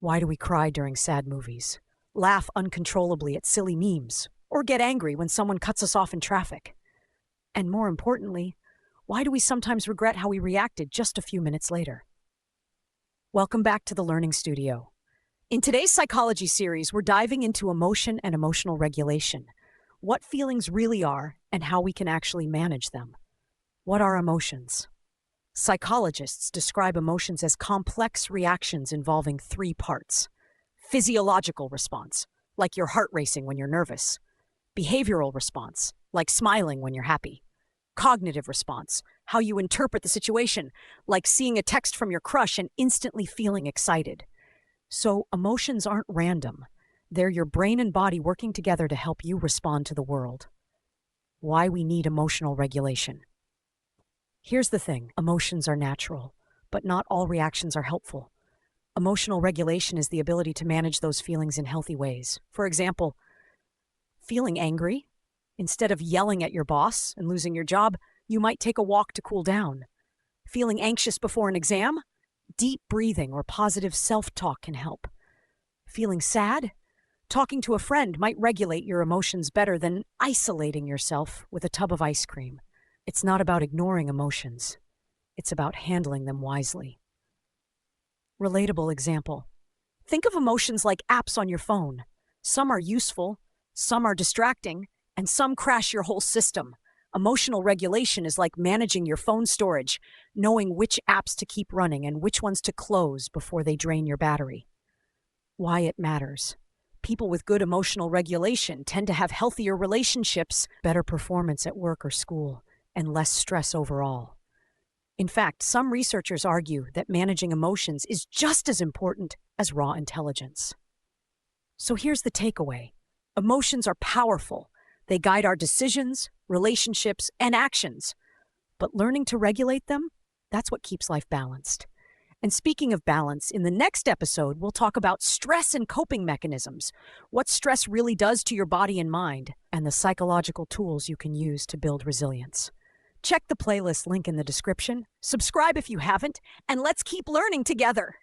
Why do we cry during sad movies? Laugh uncontrollably at silly memes? Or get angry when someone cuts us off in traffic? And more importantly, why do we sometimes regret how we reacted just a few minutes later? Welcome back to the Learning Studio. In today's psychology series, we're diving into emotion and emotional regulation, what feelings really are and how we can actually manage them. What are emotions? Psychologists describe emotions as complex reactions involving three parts. Physiological response, like your heart racing when you're nervous. Behavioral response, like smiling when you're happy. Cognitive response, how you interpret the situation, like seeing a text from your crush and instantly feeling excited. So emotions aren't random. They're your brain and body working together to help you respond to the world. Why we need emotional regulation. Here's the thing, emotions are natural, but not all reactions are helpful. Emotional regulation is the ability to manage those feelings in healthy ways. For example, feeling angry, instead of yelling at your boss and losing your job, you might take a walk to cool down. Feeling anxious before an exam? Deep breathing or positive self-talk can help. Feeling sad? Talking to a friend might regulate your emotions better than isolating yourself with a tub of ice cream. It's not about ignoring emotions. It's about handling them wisely. Relatable example. Think of emotions like apps on your phone. Some are useful, some are distracting, and some crash your whole system. Emotional regulation is like managing your phone storage, knowing which apps to keep running and which ones to close before they drain your battery. Why it matters. People with good emotional regulation tend to have healthier relationships, better performance at work or school, and less stress overall. In fact, some researchers argue that managing emotions is just as important as raw intelligence. So here's the takeaway. Emotions are powerful. They guide our decisions, relationships, and actions. But learning to regulate them, that's what keeps life balanced. And speaking of balance, in the next episode, we'll talk about stress and coping mechanisms, what stress really does to your body and mind, and the psychological tools you can use to build resilience. Check the playlist link in the description, subscribe if you haven't, and let's keep learning together.